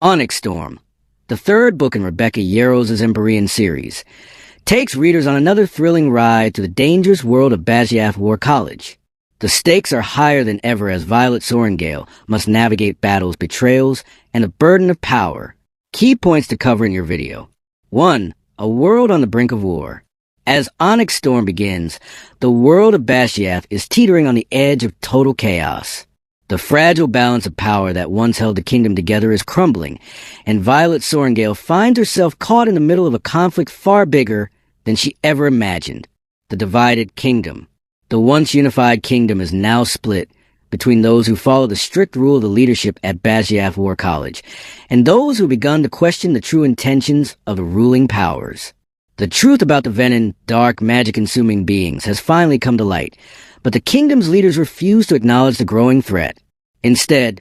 Onyx Storm, the third book in Rebecca Yarros' Empyrean series, takes readers on another thrilling ride to the dangerous world of Basgiath War College. The stakes are higher than ever as Violet Sorrengail must navigate battles, betrayals, and a burden of power. Key points to cover in your video. 1. A world on the brink of war. As Onyx Storm begins, the world of Basgiath is teetering on the edge of total chaos. The fragile balance of power that once held the kingdom together is crumbling, and Violet Sorrengail finds herself caught in the middle of a conflict far bigger than she ever imagined. The divided kingdom. The once unified kingdom is now split between those who follow the strict rule of the leadership at Basgiath War College, and those who have begun to question the true intentions of the ruling powers. The truth about the venom, dark, magic-consuming beings has finally come to light, but the kingdom's leaders refuse to acknowledge the growing threat. Instead,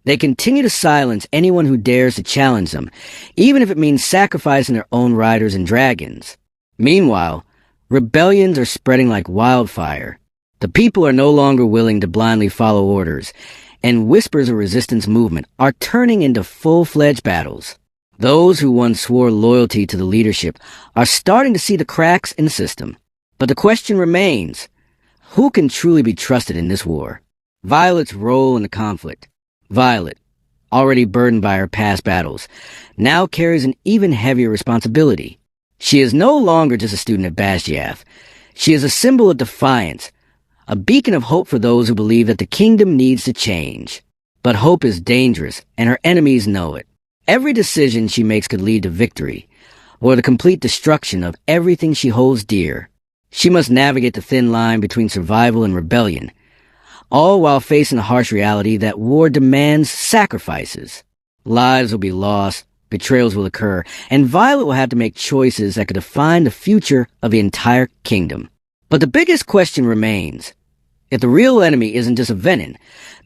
they continue to silence anyone who dares to challenge them, even if it means sacrificing their own riders and dragons. Meanwhile, rebellions are spreading like wildfire. The people are no longer willing to blindly follow orders, and whispers of resistance movement are turning into full-fledged battles. Those who once swore loyalty to the leadership are starting to see the cracks in the system. But the question remains, who can truly be trusted in this war? Violet's role in the conflict. Violet, already burdened by her past battles, now carries an even heavier responsibility. She is no longer just a student at Basgiath. She is a symbol of defiance, a beacon of hope for those who believe that the kingdom needs to change. But hope is dangerous, and her enemies know it. Every decision she makes could lead to victory, or the complete destruction of everything she holds dear. She must navigate the thin line between survival and rebellion, all while facing the harsh reality that war demands sacrifices. Lives will be lost, betrayals will occur, and Violet will have to make choices that could define the future of the entire kingdom. But the biggest question remains. If the real enemy isn't just a venom,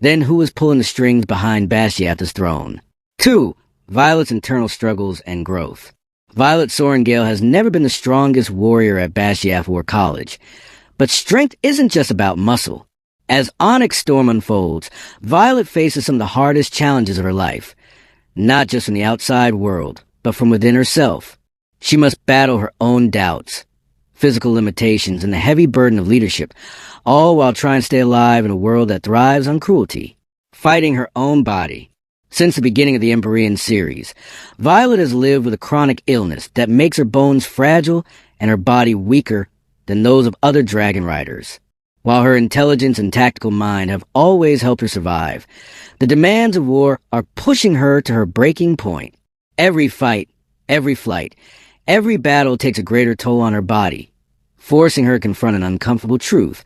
then who is pulling the strings behind Basgiath's throne? 2. Violet's internal struggles and growth. Violet Sorrengail has never been the strongest warrior at Basgiath War College, but strength isn't just about muscle. As Onyx Storm unfolds, Violet faces some of the hardest challenges of her life, not just from the outside world, but from within herself. She must battle her own doubts, physical limitations, and the heavy burden of leadership, all while trying to stay alive in a world that thrives on cruelty. Fighting her own body. Since the beginning of the Empyrean series, Violet has lived with a chronic illness that makes her bones fragile and her body weaker than those of other dragon riders. While her intelligence and tactical mind have always helped her survive, the demands of war are pushing her to her breaking point. Every fight, every flight, every battle takes a greater toll on her body, forcing her to confront an uncomfortable truth.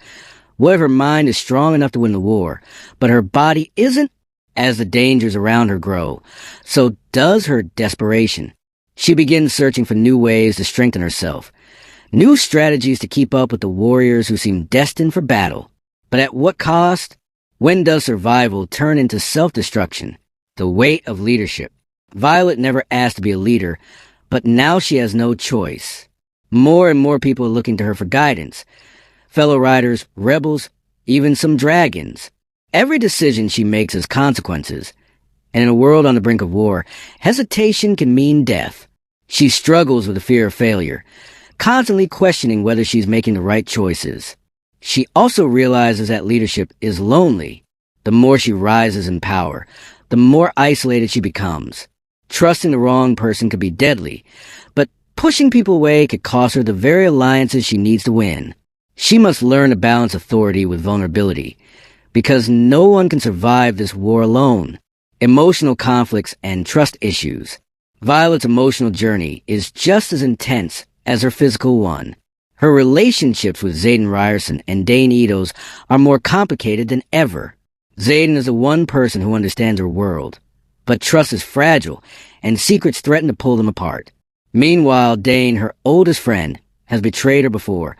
What if her mind is strong enough to win the war, but her body isn't? As the dangers around her grow, so does her desperation. She begins searching for new ways to strengthen herself, new strategies to keep up with the warriors who seem destined for battle. But at what cost? When does survival turn into self-destruction? The weight of leadership. Violet never asked to be a leader, but now she has no choice. More and more people are looking to her for guidance. Fellow riders, rebels, even some dragons. Every decision she makes has consequences, and in a world on the brink of war, hesitation can mean death. She struggles with the fear of failure, constantly questioning whether she's making the right choices. She also realizes that leadership is lonely. The more she rises in power, the more isolated she becomes. Trusting the wrong person could be deadly, but pushing people away could cost her the very alliances she needs to win. She must learn to balance authority with vulnerability, because no one can survive this war alone. Emotional conflicts and trust issues. Violet's emotional journey is just as intense as her physical one. Her relationships with Xaden Ryerson and Dane Edos are more complicated than ever. Xaden is the one person who understands her world, but trust is fragile, and secrets threaten to pull them apart. Meanwhile, Dane, her oldest friend, has betrayed her before,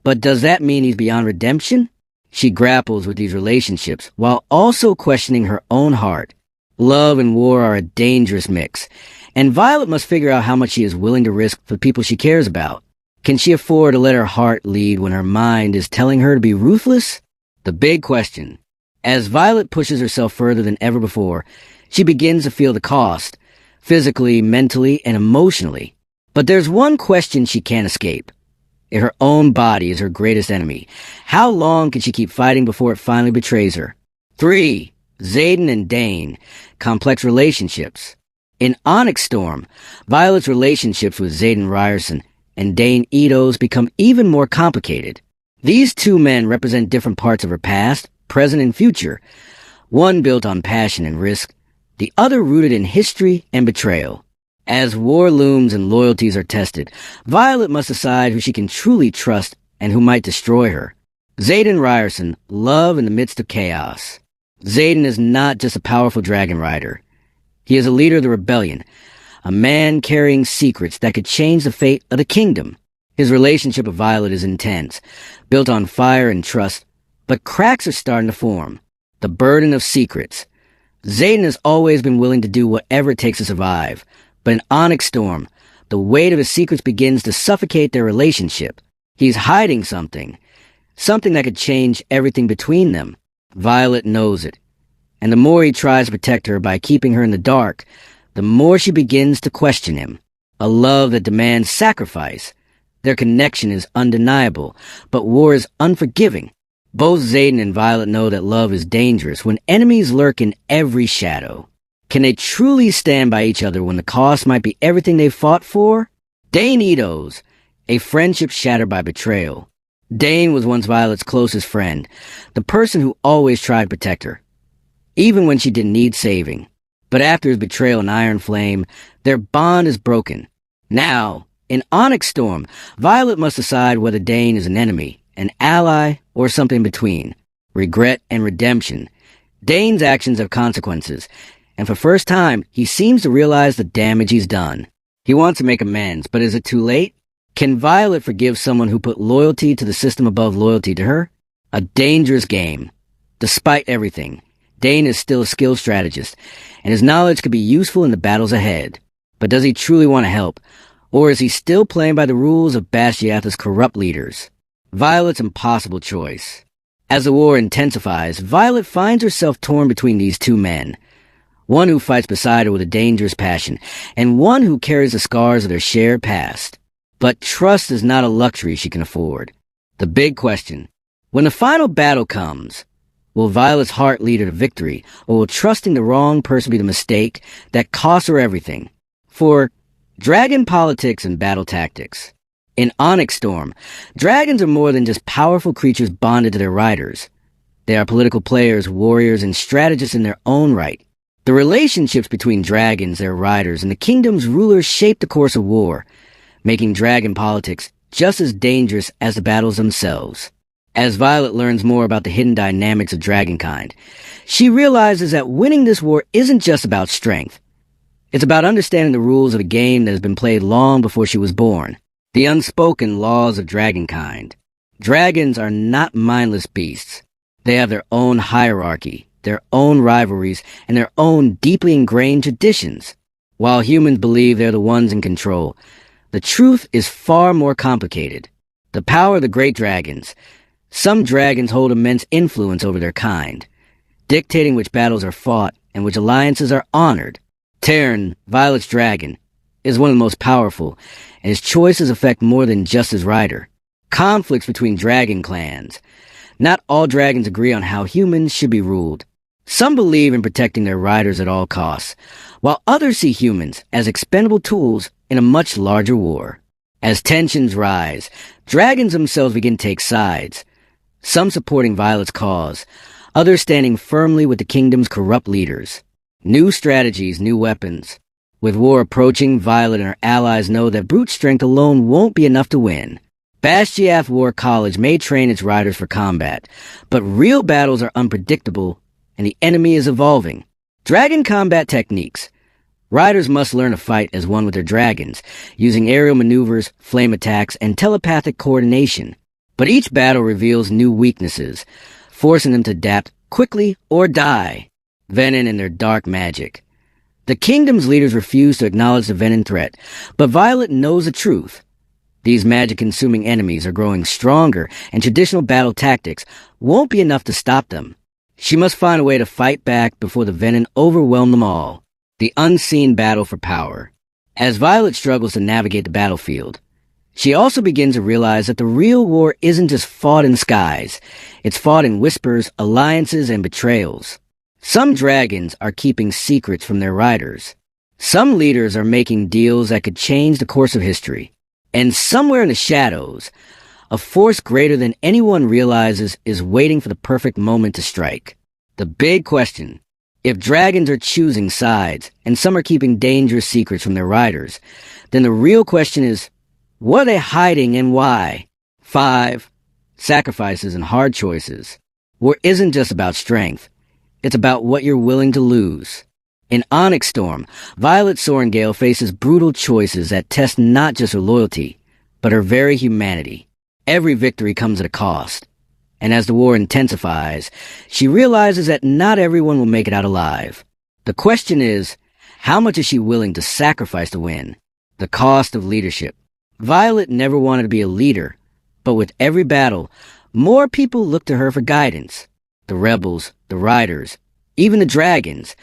but does that mean he's beyond redemption? She grapples with these relationships while also questioning her own heart. Love and war are a dangerous mix, and Violet must figure out how much she is willing to risk for the people she cares about. Can she afford to let her heart lead when her mind is telling her to be ruthless? The big question. As Violet pushes herself further than ever before, she begins to feel the cost. physically, mentally, and emotionally. But there's one question she can't escape. If her own body is her greatest enemy, how long can she keep fighting before it finally betrays her? 3. Xaden and Dane. Complex relationships. In Onyx Storm, Violet's relationships with Xaden Ryerson and Dane Edos become even more complicated. These two men represent different parts of her past, present, and future. One built on passion and risk, the other rooted in history and betrayal. As war looms and loyalties are tested, Violet must decide who she can truly trust and who might destroy her. Xaden Ryerson, love in the midst of chaos. Xaden is not just a powerful dragon rider. He is a leader of the rebellion, a man carrying secrets that could change the fate of the kingdom. His relationship with Violet is intense, built on fire and trust, but cracks are starting to form. The burden of secrets. Xaden has always been willing to do whatever it takes to survive, but in Onyx Storm, the weight of his secrets begins to suffocate their relationship. He's hiding something that could change everything between them. Violet knows it, and the more he tries to protect her by keeping her in the dark, the more she begins to question him. A love that demands sacrifice. Their connection is undeniable, but war is unforgiving. Both Xaden and Violet know that love is dangerous when enemies lurk in every shadow. Can they truly stand by each other when the cost might be everything they've fought for? Dane Edos, a friendship shattered by betrayal. Dane was once Violet's closest friend, the person who always tried to protect her, even when she didn't need saving. But after his betrayal in Iron Flame, their bond is broken. Now, in Onyx Storm, Violet must decide whether Dane is an enemy, an ally, or something in between. Regret and redemption. Dane's actions have consequences, and for the first time, he seems to realize the damage he's done. He wants to make amends, but is it too late? Can Violet forgive someone who put loyalty to the system above loyalty to her? A dangerous game. Despite everything, Dane is still a skilled strategist, and his knowledge could be useful in the battles ahead. But does he truly want to help? Or is he still playing by the rules of Basgiath's corrupt leaders? Violet's impossible choice. As the war intensifies, Violet finds herself torn between these two men. One who fights beside her with a dangerous passion, and one who carries the scars of their shared past. But trust is not a luxury she can afford. The big question: when the final battle comes, will Violet's heart lead her to victory, or will trusting the wrong person be the mistake that costs her everything? For dragon politics and battle tactics. In Onyx Storm, dragons are more than just powerful creatures bonded to their riders. They are political players, warriors, and strategists in their own right. The relationships between dragons, their riders, and the kingdom's rulers shape the course of war, making dragon politics just as dangerous as the battles themselves. As Violet learns more about the hidden dynamics of dragonkind, she realizes that winning this war isn't just about strength. It's about understanding the rules of a game that has been played long before she was born. The unspoken laws of dragonkind. Dragons are not mindless beasts. They have their own hierarchy, their own rivalries, and their own deeply ingrained traditions. While humans believe they're the ones in control, the truth is far more complicated. The power of the great dragons. Some dragons hold immense influence over their kind, dictating which battles are fought and which alliances are honored. Terran, Violet's dragon, is one of the most powerful, and his choices affect more than just his rider. Conflicts between dragon clans. Not all dragons agree on how humans should be ruled. Some believe in protecting their riders at all costs, while others see humans as expendable tools in a much larger war. As tensions rise, dragons themselves begin to take sides, some supporting Violet's cause, others standing firmly with the kingdom's corrupt leaders. New strategies, new weapons. With war approaching, Violet and her allies know that brute strength alone won't be enough to win. Basgiath War College may train its riders for combat, but real battles are unpredictable, and the enemy is evolving. Dragon combat techniques. Riders must learn to fight as one with their dragons, using aerial maneuvers, flame attacks, and telepathic coordination. But each battle reveals new weaknesses, forcing them to adapt quickly or die. Venom and their dark magic. The kingdom's leaders refuse to acknowledge the Venom threat, but Violet knows the truth. These magic-consuming enemies are growing stronger, and traditional battle tactics won't be enough to stop them. She must find a way to fight back before the Venom overwhelm them all. The unseen battle for power. As Violet struggles to navigate the battlefield, she also begins to realize that the real war isn't just fought in skies. It's fought in whispers, alliances, and betrayals. Some dragons are keeping secrets from their riders. Some leaders are making deals that could change the course of history. And somewhere in the shadows, a force greater than anyone realizes is waiting for the perfect moment to strike. The big question: if dragons are choosing sides, and some are keeping dangerous secrets from their riders, then the real question is, what are they hiding and why? 5. Sacrifices and hard choices. War isn't just about strength. It's about what you're willing to lose. In Onyx Storm, Violet Sorrengail faces brutal choices that test not just her loyalty, but her very humanity. Every victory comes at a cost. And as the war intensifies, she realizes that not everyone will make it out alive. The question is, how much is she willing to sacrifice to win? The cost of leadership. Violet never wanted to be a leader, but with every battle, more people look to her for guidance. The rebels, the riders, even the dragons.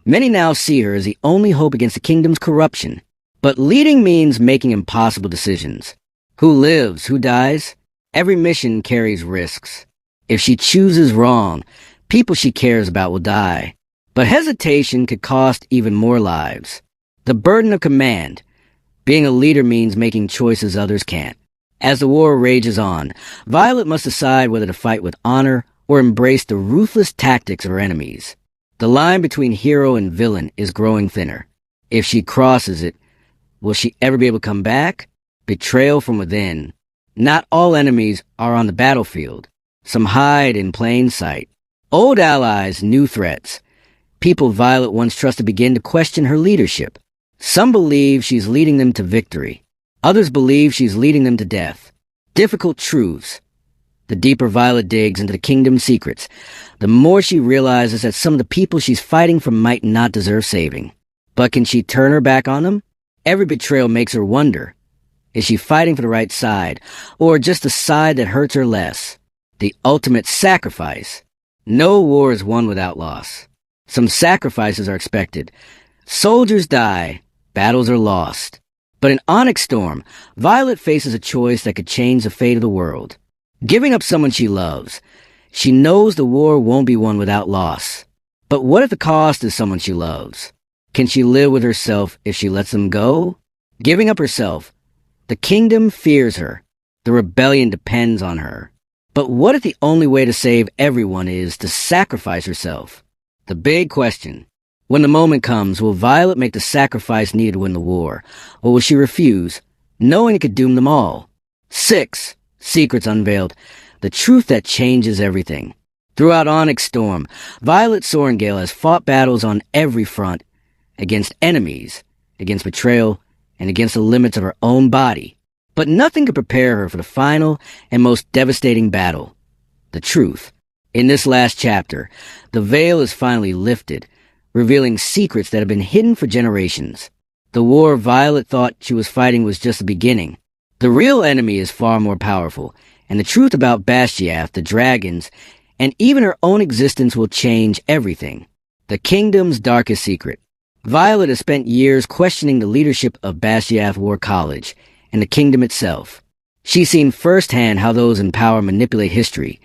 Many now see her as the only hope against the kingdom's corruption. But leading means making impossible decisions. Who lives, who dies? Every mission carries risks. If she chooses wrong, people she cares about will die. But hesitation could cost even more lives. The burden of command. Being a leader means making choices others can't. As the war rages on, Violet must decide whether to fight with honor or embrace the ruthless tactics of her enemies. The line between hero and villain is growing thinner. If she crosses it, will she ever be able to come back? Betrayal from within. Not all enemies are on the battlefield. Some hide in plain sight. Old allies, new threats. People Violet once trusted begin to question her leadership. Some believe she's leading them to victory. Others believe she's leading them to death. Difficult truths. The deeper Violet digs into the kingdom's secrets, the more she realizes that some of the people she's fighting for might not deserve saving. But can she turn her back on them? Every betrayal makes her wonder. Is she fighting for the right side, or just the side that hurts her less? The ultimate sacrifice. No war is won without loss. Some sacrifices are expected. Soldiers die. Battles are lost. But in Onyx Storm, Violet faces a choice that could change the fate of the world. Giving up someone she loves. She knows the war won't be won without loss. But what if the cost is someone she loves? Can she live with herself if she lets them go? Giving up herself. The kingdom fears her. The rebellion depends on her. But what if the only way to save everyone is to sacrifice herself? The big question. When the moment comes, will Violet make the sacrifice needed to win the war, or will she refuse, knowing it could doom them all? 6. Secrets unveiled. The truth that changes everything. Throughout Onyx Storm, Violet Sorrengail has fought battles on every front, against enemies, against betrayal, and against the limits of her own body. But nothing could prepare her for the final and most devastating battle. The truth. In this last chapter, the veil is finally lifted, revealing secrets that have been hidden for generations. The war Violet thought she was fighting was just the beginning. The real enemy is far more powerful, and the truth about Basgiath, the dragons, and even her own existence will change everything. The kingdom's darkest secret. Violet has spent years questioning the leadership of Basgiath War College and the kingdom itself. She's seen firsthand how those in power manipulate history,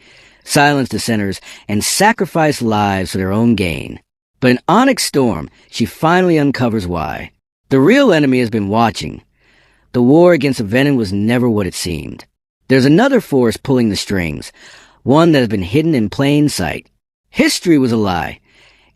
silence dissenters, and sacrifice lives for their own gain. But in Onyx Storm, she finally uncovers why. The real enemy has been watching. The war against Venom was never what it seemed. There's another force pulling the strings, one that has been hidden in plain sight. History was a lie.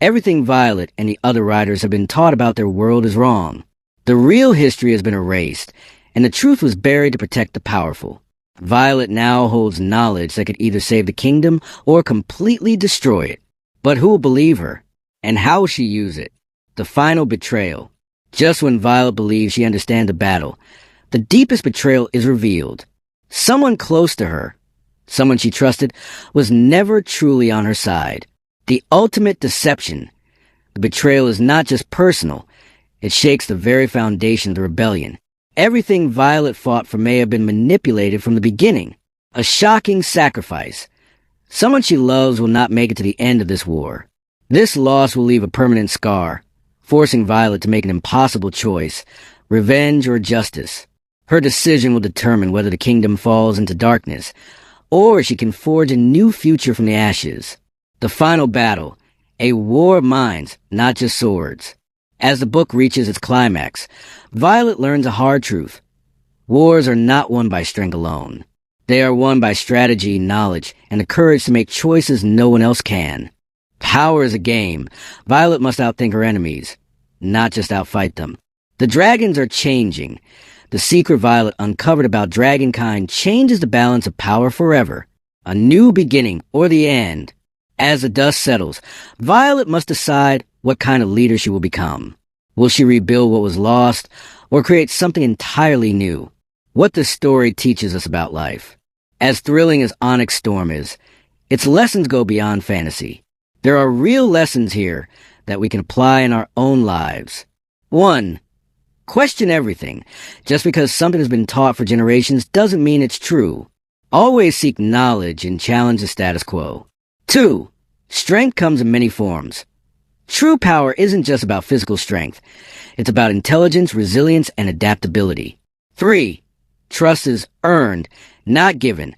Everything Violet and the other riders have been taught about their world is wrong. The real history has been erased, and the truth was buried to protect the powerful. Violet now holds knowledge that could either save the kingdom or completely destroy it. But who will believe her? And how will she use it? The final betrayal. Just when Violet believes she understands the battle, the deepest betrayal is revealed. Someone close to her, someone she trusted, was never truly on her side. The ultimate deception. The betrayal is not just personal. It shakes the very foundation of the rebellion. Everything Violet fought for may have been manipulated from the beginning. A shocking sacrifice. Someone she loves will not make it to the end of this war. This loss will leave a permanent scar, forcing Violet to make an impossible choice, revenge or justice. Her decision will determine whether the kingdom falls into darkness, or she can forge a new future from the ashes. The final battle, a war of minds, not just swords. As the book reaches its climax, Violet learns a hard truth. Wars are not won by strength alone. They are won by strategy, knowledge, and the courage to make choices no one else can. Power is a game. Violet must outthink her enemies, not just outfight them. The dragons are changing. The secret Violet uncovered about dragonkind changes the balance of power forever. A new beginning or the end. As the dust settles, Violet must decide what kind of leader she will become. Will she rebuild what was lost, or create something entirely new? What this story teaches us about life. As thrilling as Onyx Storm is, its lessons go beyond fantasy. There are real lessons here that we can apply in our own lives. 1. Question everything. Just because something has been taught for generations doesn't mean it's true. Always seek knowledge and challenge the status quo. 2. Strength comes in many forms. True power isn't just about physical strength. It's about intelligence, resilience, and adaptability. 3. Trust is earned, not given.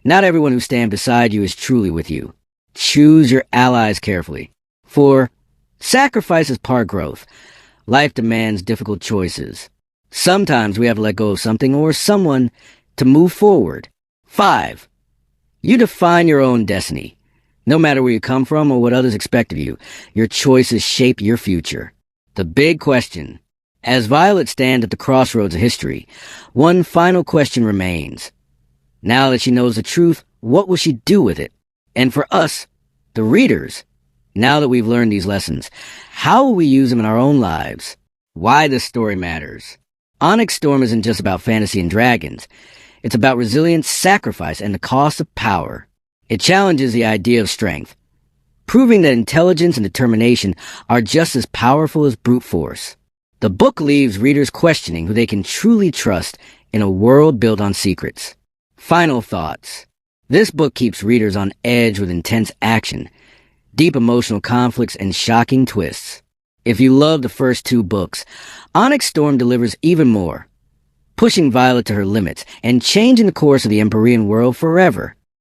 Not everyone who stands beside you is truly with you. Choose your allies carefully. 4. Sacrifice is part growth. Life demands difficult choices. Sometimes we have to let go of something or someone to move forward. 5. You define your own destiny. No matter where you come from or what others expect of you, your choices shape your future. The big question. As Violet stands at the crossroads of history, one final question remains. Now that she knows the truth, what will she do with it? And for us, the readers, now that we've learned these lessons, how will we use them in our own lives? Why this story matters. Onyx Storm isn't just about fantasy and dragons. It's about resilience, sacrifice, and the cost of power. It challenges the idea of strength, proving that intelligence and determination are just as powerful as brute force. The book leaves readers questioning who they can truly trust in a world built on secrets. Final thoughts. This book keeps readers on edge with intense action, deep emotional conflicts, and shocking twists. If you love the first 2 books, Onyx Storm delivers even more, pushing Violet to her limits and changing the course of the Empyrean world forever.